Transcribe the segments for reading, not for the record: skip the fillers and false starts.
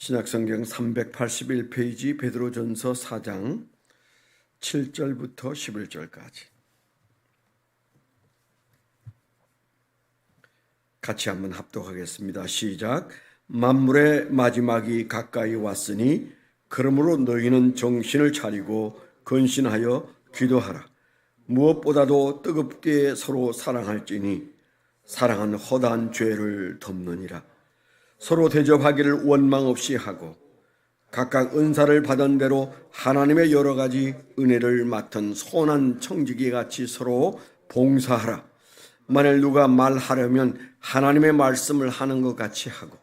신약성경 381페이지 베드로전서 4장 7절부터 11절까지 같이 한번 합독하겠습니다. 시작. 만물의 마지막이 가까이 왔으니 그러므로 너희는 정신을 차리고 근신하여 기도하라. 무엇보다도 뜨겁게 서로 사랑할지니 사랑은 허다한 죄를 덮느니라. 서로 대접하기를 원망 없이 하고 각각 은사를 받은 대로 하나님의 여러 가지 은혜를 맡은 선한 청지기 같이 서로 봉사하라. 만일 누가 말하려면 하나님의 말씀을 하는 것 같이 하고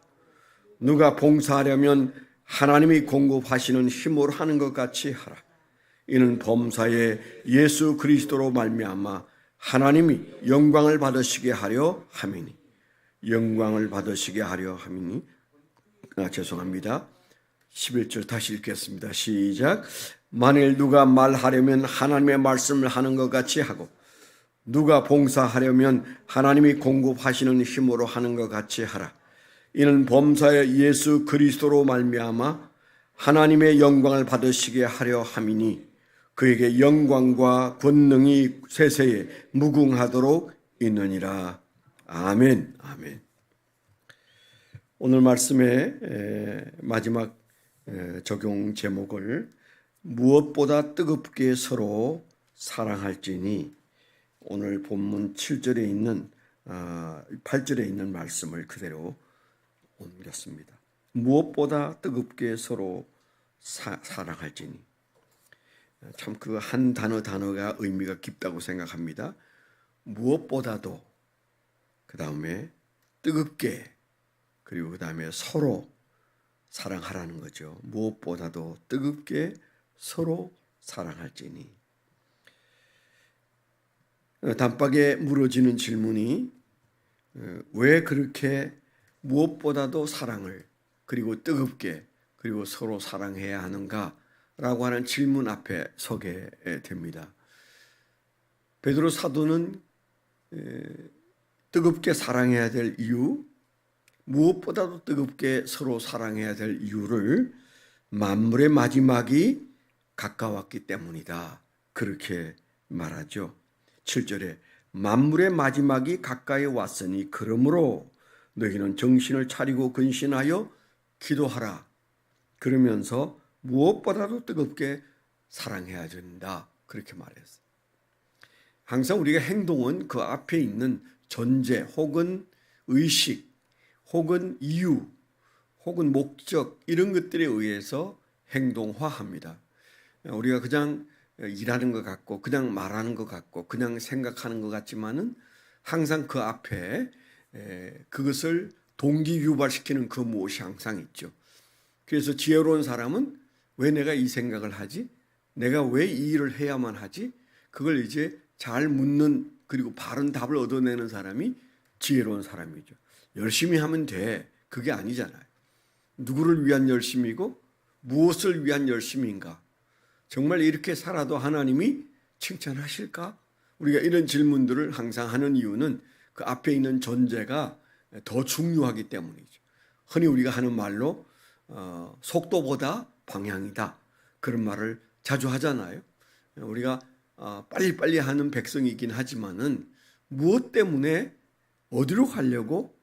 누가 봉사하려면 하나님이 공급하시는 힘으로 하는 것 같이 하라. 이는 범사에 예수 그리스도로 말미암아 하나님이 영광을 받으시게 하려 함이니 영광을 받으시게 하려 함이니 죄송합니다. 11절 다시 읽겠습니다. 시작. 만일 누가 말하려면 하나님의 말씀을 하는 것 같이 하고 누가 봉사하려면 하나님이 공급하시는 힘으로 하는 것 같이 하라. 이는 범사에 예수 그리스도로 말미암아 하나님의 영광을 받으시게 하려 함이니 그에게 영광과 권능이 세세에 무궁하도록 있느니라. 아멘. 아멘. 오늘 말씀의 마지막 적용 제목을 무엇보다 뜨겁게 서로 사랑할지니 오늘 본문 7절에 있는 8절에 있는 말씀을 그대로 옮겼습니다. 무엇보다 뜨겁게 서로 사랑할지니 참 그 한 단어가 의미가 깊다고 생각합니다. 무엇보다도 그 다음에 뜨겁게 그리고 그 다음에 서로 사랑하라는 거죠. 무엇보다도 뜨겁게 서로 사랑할지니. 단박에 물어지는 질문이 왜 그렇게 무엇보다도 사랑을 그리고 뜨겁게 그리고 서로 사랑해야 하는가 라고 하는 질문 앞에 서게 됩니다. 베드로 사도는 뜨겁게 사랑해야 될 이유, 무엇보다도 뜨겁게 서로 사랑해야 될 이유를 만물의 마지막이 가까웠기 때문이다. 그렇게 말하죠. 7절에 만물의 마지막이 가까이 왔으니 그러므로 너희는 정신을 차리고 근신하여 기도하라. 그러면서 무엇보다도 뜨겁게 사랑해야 된다. 그렇게 말했어요. 항상 우리가 행동은 그 앞에 있는 전제 혹은 의식 혹은 이유 혹은 목적 이런 것들에 의해서 행동화합니다. 우리가 그냥 일하는 것 같고 그냥 말하는 것 같고 그냥 생각하는 것 같지만은 항상 그 앞에 그것을 동기 유발시키는 그 무엇이 항상 있죠. 그래서 지혜로운 사람은 왜 내가 이 생각을 하지? 내가 왜 이 일을 해야만 하지? 그걸 이제 잘 묻는 그리고 바른 답을 얻어내는 사람이 지혜로운 사람이죠. 열심히 하면 돼. 그게 아니잖아요. 누구를 위한 열심이고 무엇을 위한 열심인가? 정말 이렇게 살아도 하나님이 칭찬하실까? 우리가 이런 질문들을 항상 하는 이유는 그 앞에 있는 전제가 더 중요하기 때문이죠. 흔히 우리가 하는 말로 속도보다 방향이다. 그런 말을 자주 하잖아요. 우리가 빨리빨리 하는 백성이긴 하지만은 무엇 때문에 어디로 가려고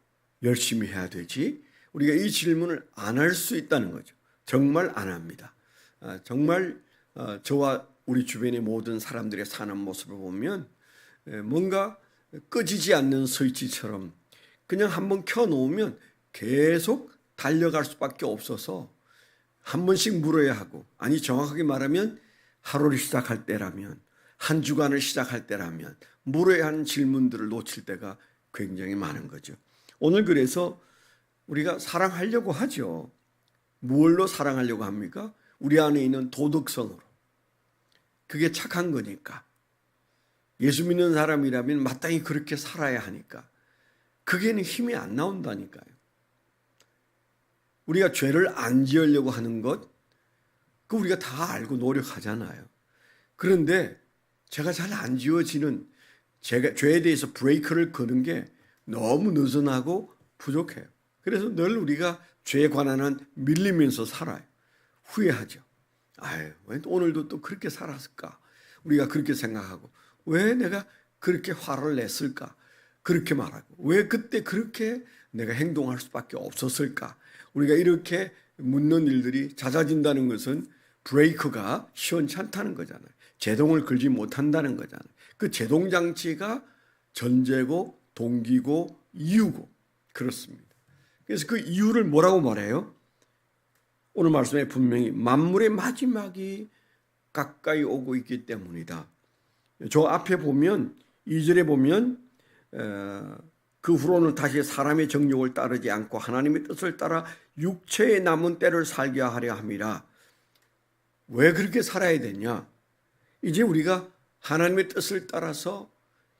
열심히 해야 되지? 우리가 이 질문을 안 할 수 있다는 거죠. 정말 안 합니다. 정말 저와 우리 주변의 모든 사람들의 사는 모습을 보면 뭔가 꺼지지 않는 스위치처럼 그냥 한번 켜놓으면 계속 달려갈 수밖에 없어서 한 번씩 물어야 하고, 아니 정확하게 말하면 하루를 시작할 때라면 한 주간을 시작할 때라면 물어야 하는 질문들을 놓칠 때가 굉장히 많은 거죠. 오늘 그래서 우리가 사랑하려고 하죠. 무엇로 사랑하려고 합니까? 우리 안에 있는 도덕성으로. 그게 착한 거니까. 예수 믿는 사람이라면 마땅히 그렇게 살아야 하니까. 그게는 힘이 안 나온다니까요. 우리가 죄를 안 지으려고 하는 것, 그 우리가 다 알고 노력하잖아요. 그런데 죄가 잘 안 지워지는 죄에 대해서 브레이크를 거는 게 너무 느슨하고 부족해요. 그래서 늘 우리가 죄에 관한은 밀리면서 살아요. 후회하죠. 아유, 왜 오늘도 또 그렇게 살았을까? 우리가 그렇게 생각하고, 왜 내가 그렇게 화를 냈을까? 그렇게 말하고, 왜 그때 그렇게 내가 행동할 수밖에 없었을까? 우리가 이렇게 묻는 일들이 잦아진다는 것은 브레이크가 시원치 않다는 거잖아요. 제동을 걸지 못한다는 거잖아요. 그 제동 장치가 전제고 동기고 이유고 그렇습니다. 그래서 그 이유를 뭐라고 말해요? 오늘 말씀에 분명히 만물의 마지막이 가까이 오고 있기 때문이다. 저 앞에 보면 2절에 보면 그 후로는 다시 사람의 정욕을 따르지 않고 하나님의 뜻을 따라 육체에 남은 때를 살게 하려 함이라. 왜 그렇게 살아야 되냐? 이제 우리가 하나님의 뜻을 따라서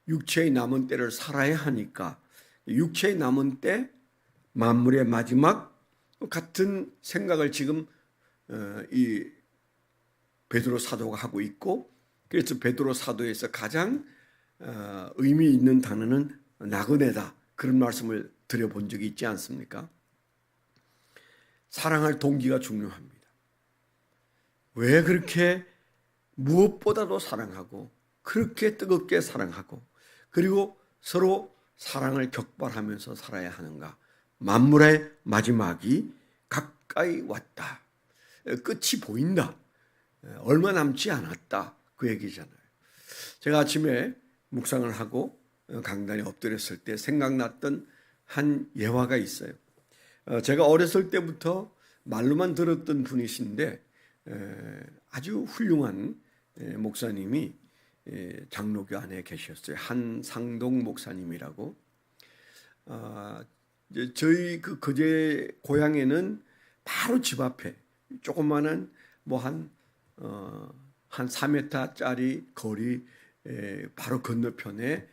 육체에 남은 때를 살아야 하니까 육체에 남은 때 만물의 마지막 같은 생각을 지금 이 베드로 사도가 하고 있고, 그래서 베드로 사도에서 가장 의미 있는 단어는 나그네다, 그런 말씀을 드려본 적이 있지 않습니까? 사랑할 동기가 중요합니다. 왜 그렇게 무엇보다도 사랑하고 그렇게 뜨겁게 사랑하고 그리고 서로 사랑을 격발하면서 살아야 하는가? 만물의 마지막이 가까이 왔다. 끝이 보인다. 얼마 남지 않았다. 그 얘기잖아요. 제가 아침에 묵상을 하고 강단에 엎드렸을 때 생각났던 한 예화가 있어요. 제가 어렸을 때부터 말로만 들었던 분이신데 아주 훌륭한 목사님이 장로교 안에 계셨어요. 한상동 목사님이라고. 저희 그 거제 고향에는 바로 집 앞에 조그마한 한 3m짜리 거리 바로 건너편에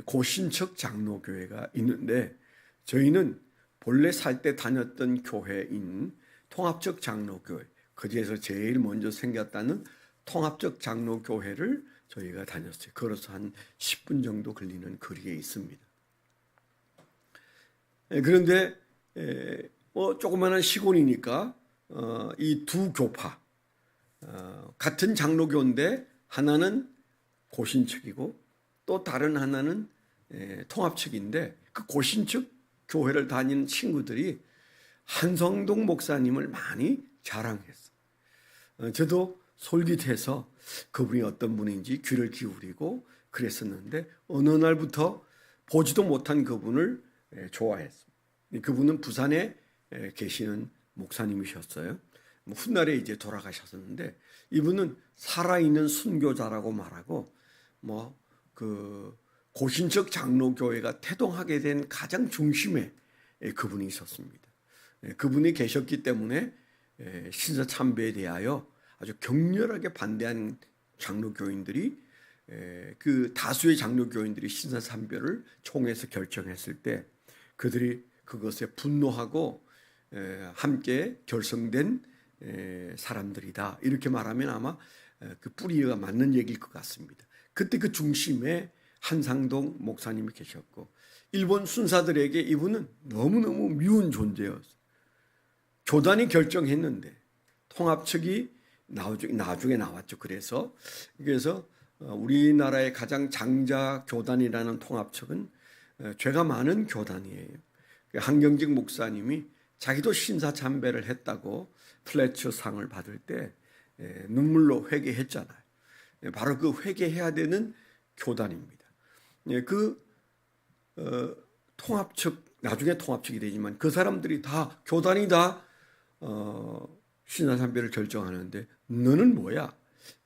고신척 장로교회가 있는데, 저희는 본래 살 때 다녔던 교회인 통합적 장로교회, 거기에서 제일 먼저 생겼다는 통합적 장로교회를 저희가 다녔어요. 걸어서 한 10분 정도 걸리는 거리에 있습니다. 그런데 조그마한 시골이니까 이 두 교파, 같은 장로교인데 하나는 고신측이고 또 다른 하나는 통합측인데, 그 고신측 교회를 다니는 친구들이 한성동 목사님을 많이 자랑했어요. 저도 솔깃해서 그분이 어떤 분인지 귀를 기울이고 그랬었는데, 어느 날부터 보지도 못한 그분을 좋아했습니다. 그분은 부산에 계시는 목사님이셨어요. 훗날에 이제 돌아가셨었는데, 이분은 살아있는 순교자라고 말하고, 그 고신척 장로교회가 태동하게 된 가장 중심에 그분이 있었습니다. 그분이 계셨기 때문에 신사참배에 대하여 아주 격렬하게 반대한 장로교인들이, 그 다수의 장로교인들이 신사참배를 총회에서 결정했을 때 그들이 그것에 분노하고 함께 결성된 사람들이다, 이렇게 말하면 아마 그 뿌리가 맞는 얘기일 것 같습니다. 그때 그 중심에 한상동 목사님이 계셨고, 일본 순사들에게 이분은 너무너무 미운 존재였어요. 교단이 결정했는데 통합측이 나중에 나왔죠. 그래서 우리나라의 가장 장자 교단이라는 통합측은 죄가 많은 교단이에요. 한경직 목사님이 자기도 신사참배를 했다고 플래처 상을 받을 때 눈물로 회개했잖아요. 바로 그 회개해야 되는 교단입니다. 그 통합측, 나중에 통합측이 되지만 그 사람들이 다 교단이 다 신사참배를 결정하는데 너는 뭐야?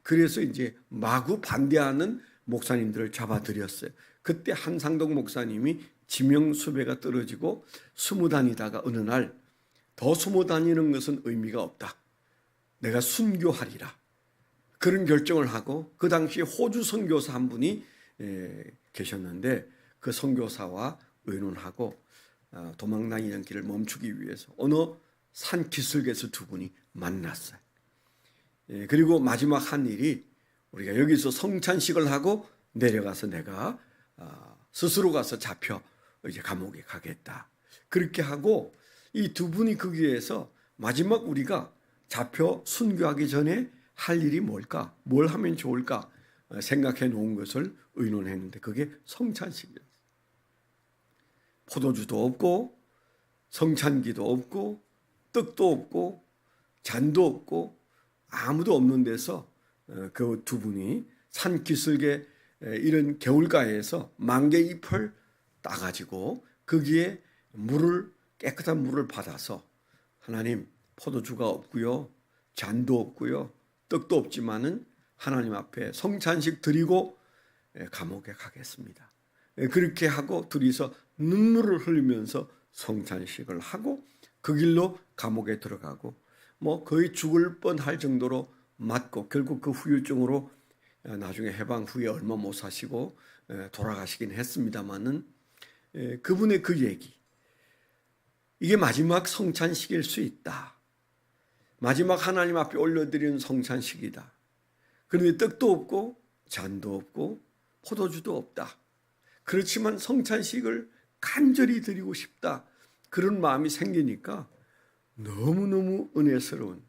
그래서 이제 마구 반대하는 목사님들을 잡아들였어요. 그때 한상동 목사님이 지명수배가 떨어지고 숨어 다니다가 어느 날 더 숨어 다니는 것은 의미가 없다, 내가 순교하리라, 그런 결정을 하고, 그 당시에 호주 선교사 한 분이 계셨는데 그 선교사와 의논하고 도망다니는 길을 멈추기 위해서 어느 산 기슭에서 두 분이 만났어요. 그리고 마지막 한 일이, 우리가 여기서 성찬식을 하고 내려가서 내가 스스로 가서 잡혀 이제 감옥에 가겠다. 그렇게 하고 이 두 분이 거기에서 마지막 우리가 잡혀 순교하기 전에 할 일이 뭘까? 뭘 하면 좋을까? 생각해 놓은 것을 의논했는데 그게 성찬식이었어요. 포도주도 없고 성찬기도 없고 떡도 없고 잔도 없고 아무도 없는 데서 그 두 분이 산 기슭에 이런 겨울가에서 망개잎을 따가지고 거기에 깨끗한 물을 받아서 하나님, 포도주가 없고요, 잔도 없고요, 떡도 없지만은 하나님 앞에 성찬식 드리고 감옥에 가겠습니다. 그렇게 하고 둘이서 눈물을 흘리면서 성찬식을 하고 그 길로 감옥에 들어가고 뭐 거의 죽을 뻔할 정도로 맞고 결국 그 후유증으로 나중에 해방 후에 얼마 못 사시고 돌아가시긴 했습니다만은 그분의 그 얘기, 이게 마지막 성찬식일 수 있다. 마지막 하나님 앞에 올려드리는 성찬식이다. 그런데 떡도 없고 잔도 없고 포도주도 없다. 그렇지만 성찬식을 간절히 드리고 싶다. 그런 마음이 생기니까 너무너무 은혜스러운,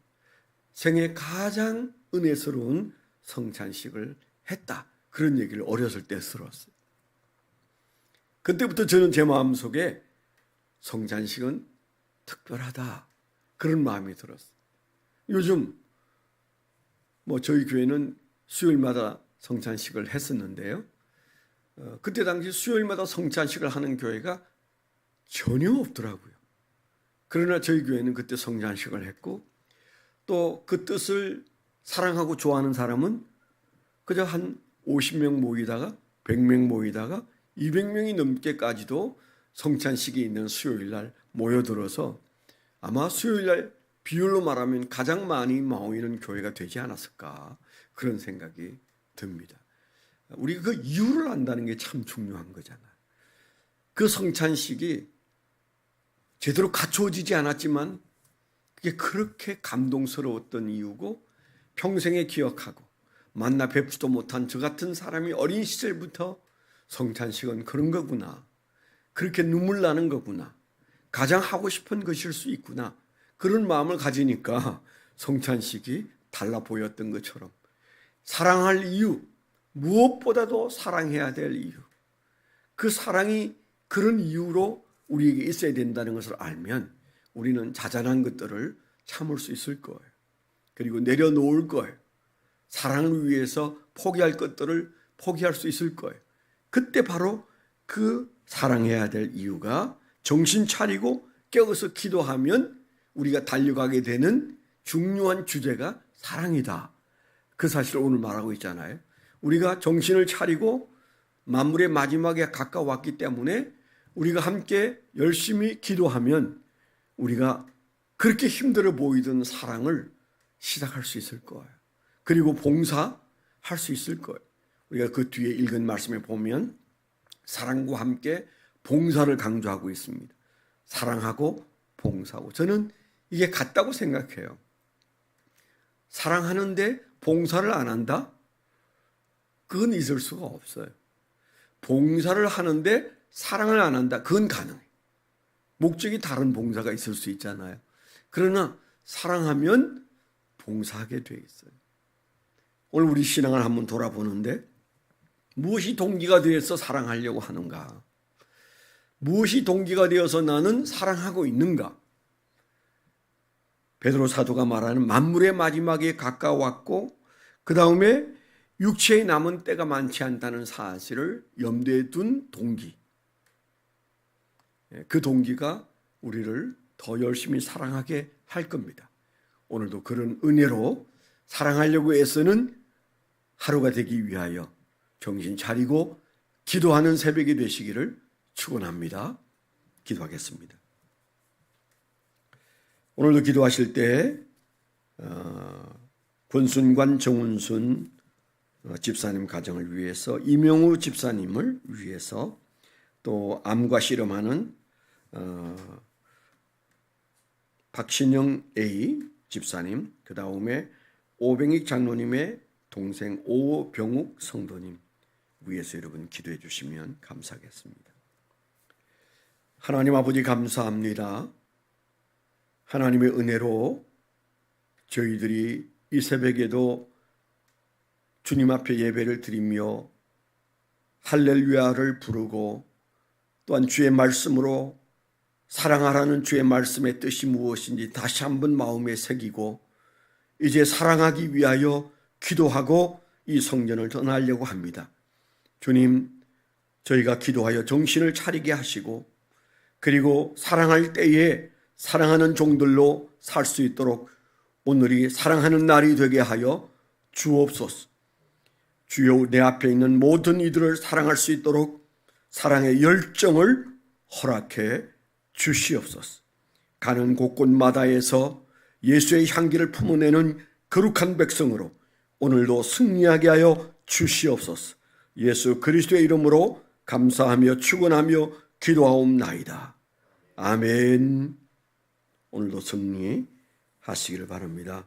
생애 가장 은혜스러운 성찬식을 했다. 그런 얘기를 어렸을 때 들었어요. 그때부터 저는 제 마음속에 성찬식은 특별하다. 그런 마음이 들었어요. 요즘 뭐 저희 교회는 수요일마다 성찬식을 했었는데요. 그때 당시 수요일마다 성찬식을 하는 교회가 전혀 없더라고요. 그러나 저희 교회는 그때 성찬식을 했고 또 그 뜻을 사랑하고 좋아하는 사람은 그저 한 50명 모이다가 100명 모이다가 200명이 넘게까지도 성찬식이 있는 수요일 날 모여들어서 아마 수요일 날 비율로 말하면 가장 많이 모이는 교회가 되지 않았을까, 그런 생각이 듭니다. 우리가 그 이유를 안다는 게 참 중요한 거잖아요. 그 성찬식이 제대로 갖추어지지 않았지만 그게 그렇게 감동스러웠던 이유고 평생에 기억하고 만나 뵙지도 못한 저 같은 사람이 어린 시절부터 성찬식은 그런 거구나, 그렇게 눈물 나는 거구나, 가장 하고 싶은 것일 수 있구나, 그런 마음을 가지니까 성찬식이 달라 보였던 것처럼 사랑할 이유, 무엇보다도 사랑해야 될 이유, 그 사랑이 그런 이유로 우리에게 있어야 된다는 것을 알면 우리는 자잘한 것들을 참을 수 있을 거예요. 그리고 내려놓을 거예요. 사랑을 위해서 포기할 것들을 포기할 수 있을 거예요. 그때 바로 그 사랑해야 될 이유가 정신 차리고 깨어서 기도하면 우리가 달려가게 되는 중요한 주제가 사랑이다. 그 사실을 오늘 말하고 있잖아요. 우리가 정신을 차리고 만물의 마지막에 가까웠기 때문에 우리가 함께 열심히 기도하면 우리가 그렇게 힘들어 보이던 사랑을 시작할 수 있을 거예요. 그리고 봉사할 수 있을 거예요. 우리가 그 뒤에 읽은 말씀에 보면 사랑과 함께 봉사를 강조하고 있습니다. 사랑하고 봉사하고. 저는 이게 같다고 생각해요. 사랑하는데 봉사를 안 한다? 그건 있을 수가 없어요. 봉사를 하는데 사랑을 안 한다? 그건 가능해요. 목적이 다른 봉사가 있을 수 있잖아요. 그러나 사랑하면 봉사하게 돼 있어요. 오늘 우리 신앙을 한번 돌아보는데 무엇이 동기가 되어서 사랑하려고 하는가? 무엇이 동기가 되어서 나는 사랑하고 있는가? 베드로 사도가 말하는 만물의 마지막에 가까웠고 그 다음에 육체에 남은 때가 많지 않다는 사실을 염두에 둔 동기. 그 동기가 우리를 더 열심히 사랑하게 할 겁니다. 오늘도 그런 은혜로 사랑하려고 애쓰는 하루가 되기 위하여 정신 차리고 기도하는 새벽이 되시기를 축원합니다. 기도하겠습니다. 오늘도 기도하실 때 권순관 정운순 집사님 가정을 위해서, 이명우 집사님을 위해서, 또 암과 씨름하는 박신영 A 집사님, 그 다음에 오병익 장로님의 동생 오병욱 성도님 위해서 여러분 기도해 주시면 감사하겠습니다. 하나님 아버지 감사합니다. 하나님의 은혜로 저희들이 이 새벽에도 주님 앞에 예배를 드리며 할렐루야를 부르고 또한 주의 말씀으로 사랑하라는 주의 말씀의 뜻이 무엇인지 다시 한번 마음에 새기고 이제 사랑하기 위하여 기도하고 이 성전을 떠나려고 합니다. 주님, 저희가 기도하여 정신을 차리게 하시고 그리고 사랑할 때에 사랑하는 종들로 살 수 있도록 오늘이 사랑하는 날이 되게 하여 주옵소서. 주여, 내 앞에 있는 모든 이들을 사랑할 수 있도록 사랑의 열정을 허락해 주시옵소서. 가는 곳곳마다에서 예수의 향기를 품어내는 거룩한 백성으로 오늘도 승리하게 하여 주시옵소서. 예수 그리스도의 이름으로 감사하며 축원하며 기도하옵나이다. 아멘. 오늘도 승리하시기를 바랍니다.